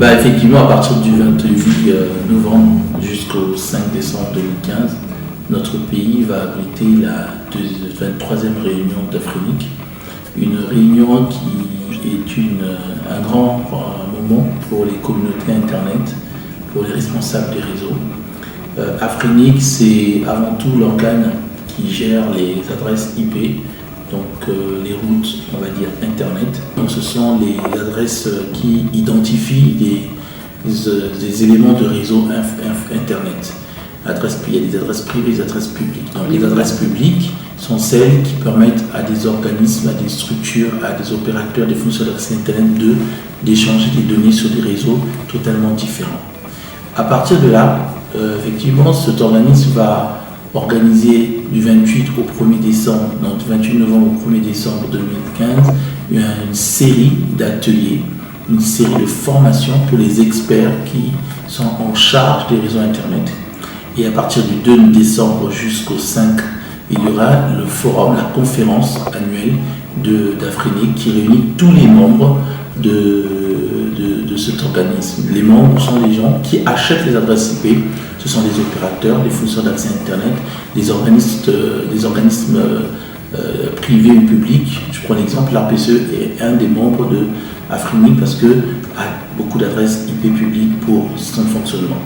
Effectivement, à partir du 28 novembre jusqu'au 5 décembre 2015, notre pays va abriter la 23e réunion d'Afrique. Une réunion qui est un grand moment pour les communautés Internet, pour les responsables des réseaux. Afrinic, c'est avant tout l'organe qui gère les adresses IP, donc les routes, on va dire, Internet. Donc ce sont les adresses qui identifient des éléments de réseau Internet. Il y a des adresses privées et des adresses publiques. Donc les adresses publiques sont celles qui permettent à des organismes, à des structures, à des opérateurs, des fournisseurs d'accès Internet d'échanger des données sur des réseaux totalement différents. À partir de là, effectivement, cet organisme va organiser du 28 au 1er décembre, donc du 28 novembre au 1er décembre 2015, une série d'ateliers, une série de formations pour les experts qui sont en charge des réseaux Internet. Et à partir du 2 décembre jusqu'au 5, il y aura le forum, la conférence annuelle d'Afrinic qui réunit tous les membres de cet organisme. Les membres sont les gens qui achètent les adresses IP. Ce sont des opérateurs, des fournisseurs d'accès Internet, des organismes privés ou publics. Je prends l'exemple, l'RPCE est un des membres de Afrinic parce qu'il a beaucoup d'adresses IP publiques pour son fonctionnement.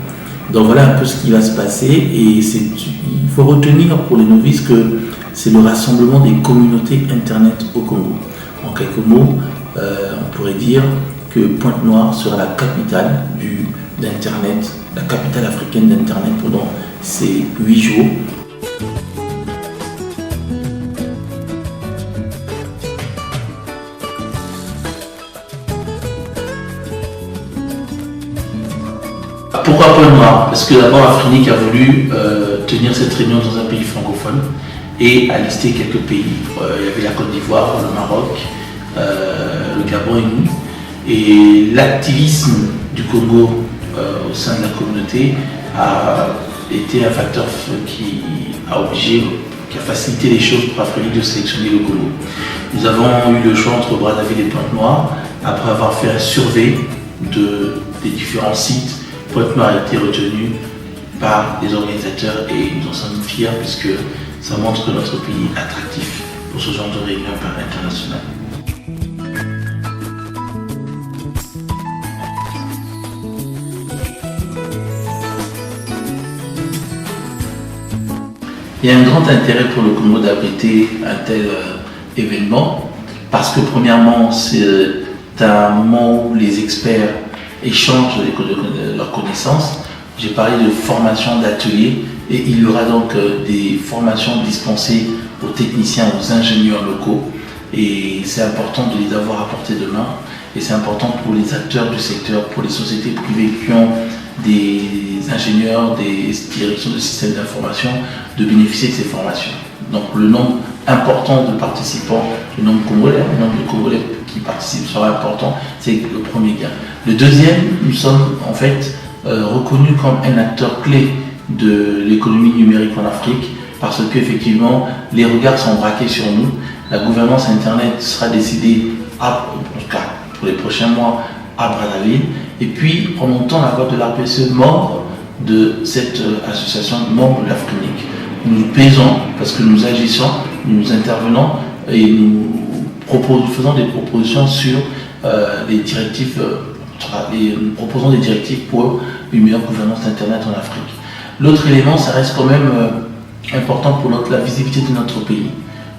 Donc voilà un peu ce qui va se passer et il faut retenir pour les novices que c'est le rassemblement des communautés Internet au Congo. En quelques mots, on pourrait dire que Pointe-Noire sera la capitale d'Internet, la capitale africaine d'Internet pendant ces 8 jours. Pourquoi Pointe-Noire? Parce que d'abord Afrinic a voulu tenir cette réunion dans un pays francophone et a listé quelques pays. Il y avait la Côte d'Ivoire, le Maroc, le Gabon et nous. Et l'activisme du Congo au sein de la communauté a été un facteur qui a facilité les choses pour Afrinic de sélectionner le Congo. Nous avons eu le choix entre Brazzaville et Pointe-Noire après avoir fait un survey des différents sites. Pointe-Noire a été retenu par les organisateurs et nous en sommes fiers puisque ça montre que notre pays est attractif pour ce genre de réunion internationale. Il y a un grand intérêt pour le Congo d'abriter un tel événement parce que premièrement c'est un moment où les experts échangent leurs connaissances. J'ai parlé de formation d'ateliers et il y aura donc des formations dispensées aux techniciens, aux ingénieurs locaux et c'est important de les avoir à portée de main et c'est important pour les acteurs du secteur, pour les sociétés privées qui ont des ingénieurs, des directions de systèmes d'information de bénéficier de ces formations. Donc le nombre important de participants, le nombre de Congolais qui participent sera important, c'est le premier gain. Le deuxième, nous sommes en fait reconnus comme un acteur clé de l'économie numérique en Afrique parce qu'effectivement les regards sont braqués sur nous. La gouvernance Internet sera décidée pour les prochains mois à Brazzaville et puis en montant la voix de l'RPCE, membre de cette association, membre de l'Afrinic. Nous pesons parce que nous agissons, nous intervenons et nous faisons des propositions sur les directives, nous proposons des directives pour une meilleure gouvernance d'Internet en Afrique. L'autre élément, ça reste quand même important pour la visibilité de notre pays.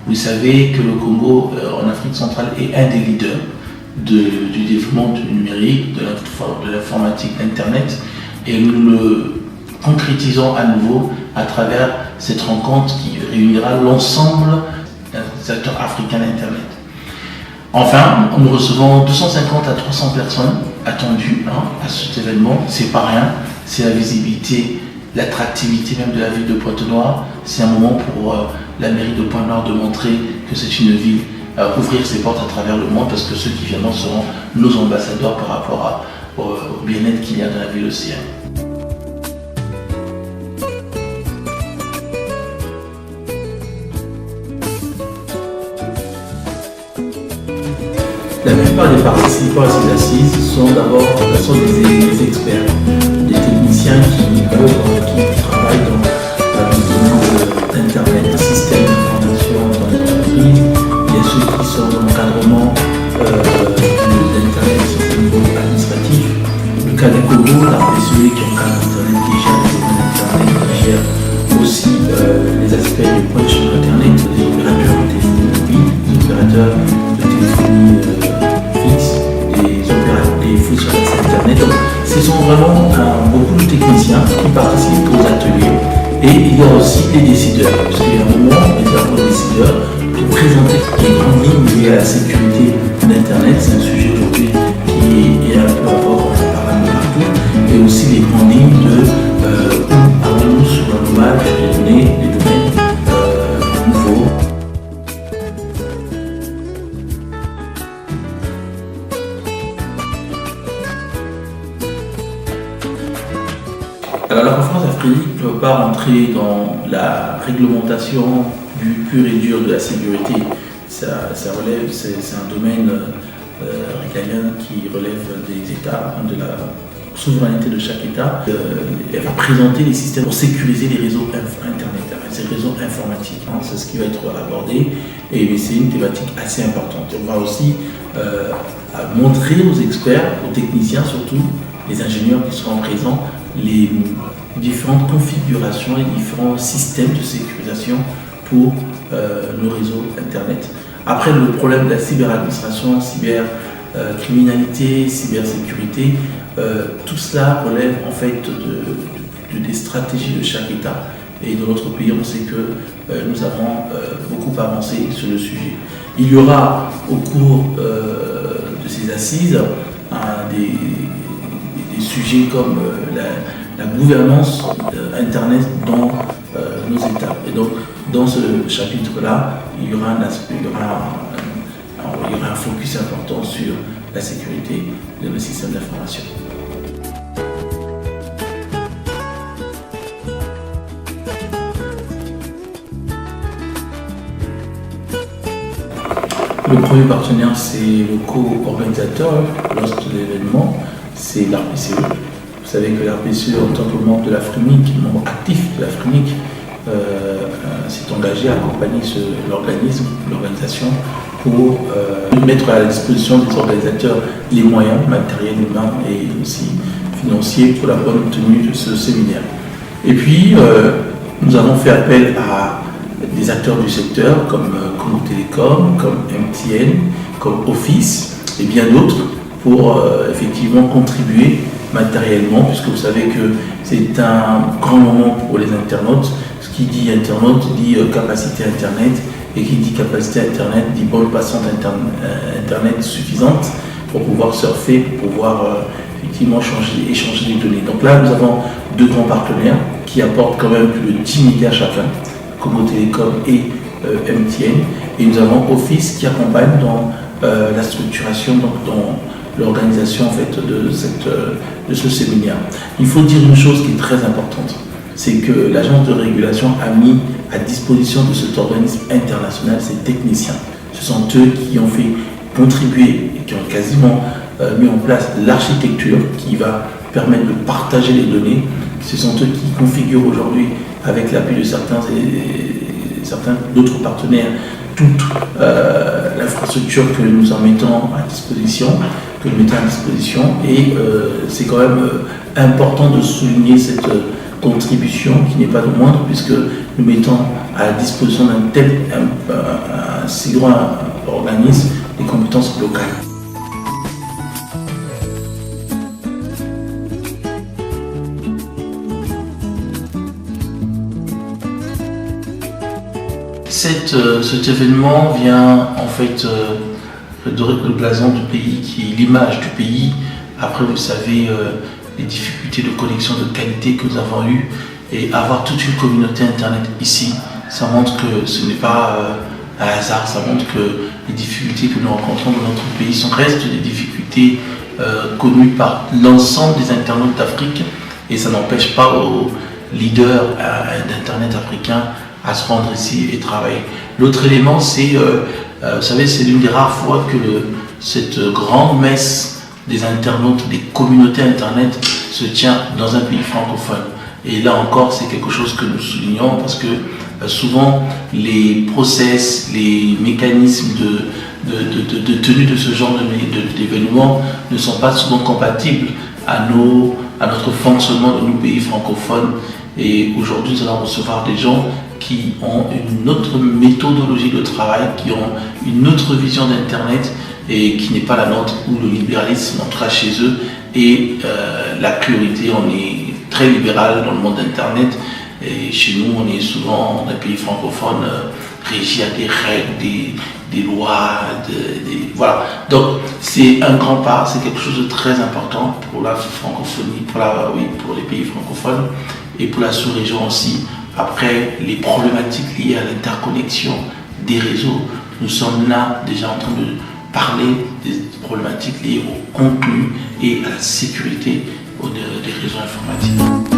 Vous savez que le Congo, en Afrique centrale, est un des leaders du développement du numérique, de l'informatique, d'Internet, et nous le concrétisons à nouveau à travers cette rencontre qui réunira l'ensemble des acteurs africains d'Internet. Enfin, nous recevons 250 à 300 personnes attendues à cet événement. C'est pas rien, c'est la visibilité, l'attractivité même de la ville de Pointe-Noire. C'est un moment pour la mairie de Pointe-Noire de montrer que c'est une ville, ouvrir ses portes à travers le monde parce que ceux qui viendront seront nos ambassadeurs par rapport au bien-être qu'il y a dans la ville aussi. La plupart des participants à ces assises sont des experts, des techniciens qui travaillent dans le domaine d'Internet, système d'information dans les entreprises. Il y a ceux qui sont dans l'encadrement d'Internet au niveau administratif. Le cas du Congo, ceux qui encadrent Internet, qui gèrent les domaines d'Internet, qui gèrent aussi les aspects du point de vue Internet, les opérateurs de téléphonie mobile, les opérateurs de téléphonie fixe, les feux sur l'accès Internet. Donc, ce sont vraiment beaucoup de techniciens qui participent aux ateliers. Et il y a aussi les décideurs, parce qu'il y a un moment, les décideurs, pour présenter les grandes lignes liées à la sécurité d'Internet. C'est un sujet aujourd'hui qui est un peu à bord, on en parle un peu partout. Et aussi les grandes lignes de où allons-nous sur un dommage des données, des domaines nouveaux. Alors la conférence afrique ne peut pas rentrer dans la réglementation du pur et dur de la sécurité. Ça relève, c'est un domaine régalien qui relève des États, de la souveraineté de chaque État. Elle va présenter les systèmes pour sécuriser les réseaux Internet, les réseaux informatiques. C'est ce qui va être abordé et c'est une thématique assez importante. On va aussi montrer aux experts, aux techniciens surtout, les ingénieurs qui seront présents, les différentes configurations, les différents systèmes de sécurisation pour nos réseaux Internet. Après, le problème de la cyberadministration, cybercriminalité, cybersécurité, tout cela relève en fait des stratégies de chaque État. Et dans notre pays, on sait que nous avons beaucoup avancé sur le sujet. Il y aura au cours de ces assises des sujets comme la gouvernance Internet dans nos États. Et donc, dans ce chapitre-là, il y aura un focus important sur la sécurité de nos systèmes d'information. Le premier partenaire, c'est le co-organisateur lorsque l'événement, c'est l'ARPCE. Vous savez que l'ARPCE, en tant que membre de la FREMIC, membre actif de la FREMIC, s'est engagé à accompagner l'organisation, pour mettre à la disposition des organisateurs les moyens matériels, humains et aussi financiers pour la bonne tenue de ce séminaire. Et puis, nous avons fait appel à des acteurs du secteur comme Congo Télécom, comme MTN, comme Office et bien d'autres pour effectivement contribuer matériellement, puisque vous savez que c'est un grand moment pour les internautes. Ce qui dit internaute dit capacité Internet, et qui dit capacité Internet dit bande passante Internet suffisante pour pouvoir surfer, pour pouvoir effectivement échanger les données. Donc là, nous avons deux grands partenaires qui apportent quand même plus de 10 milliards chacun, Congo Télécom et MTN, et nous avons Office qui accompagne dans la structuration, donc dans l'organisation en fait de ce séminaire. Il faut dire une chose qui est très importante, c'est que l'agence de régulation a mis à disposition de cet organisme international ses techniciens. Ce sont eux qui ont fait contribuer et qui ont quasiment mis en place l'architecture qui va permettre de partager les données. Ce sont eux qui configurent aujourd'hui, avec l'appui de certains d'autres partenaires, toute l'infrastructure que nous en mettons à disposition, et c'est quand même important de souligner cette contribution qui n'est pas de moindre, puisque nous mettons à la disposition d'un si grand organisme des compétences locales. Cet événement vient en fait dorer le blason du pays, qui est l'image du pays. Après, vous savez, les difficultés de connexion de qualité que nous avons eues, et avoir toute une communauté Internet ici, ça montre que ce n'est pas un hasard, ça montre que les difficultés que nous rencontrons dans notre pays restent des difficultés connues par l'ensemble des internautes d'Afrique, et ça n'empêche pas aux leaders d'Internet africains à se rendre ici et travailler. L'autre élément, c'est, vous savez, c'est l'une des rares fois que cette grande messe des internautes, des communautés Internet se tient dans un pays francophone. Et là encore, c'est quelque chose que nous soulignons parce que souvent les process, les mécanismes de tenue de ce genre d'événements ne sont pas souvent compatibles à notre fonctionnement de nos pays francophones. Et aujourd'hui, nous allons recevoir des gens qui ont une autre méthodologie de travail, qui ont une autre vision d'Internet et qui n'est pas la nôtre, où le libéralisme entrera chez eux et la priorité, on est très libéral dans le monde d'Internet. Et chez nous, on est souvent dans les pays francophones régis à des règles, des lois, voilà. Donc c'est un grand pas, c'est quelque chose de très important pour la francophonie, pour les pays francophones et pour la sous-région aussi. Après, les problématiques liées à l'interconnexion des réseaux, nous sommes là déjà en train de parler des problématiques liées au contenu et à la sécurité des réseaux informatiques.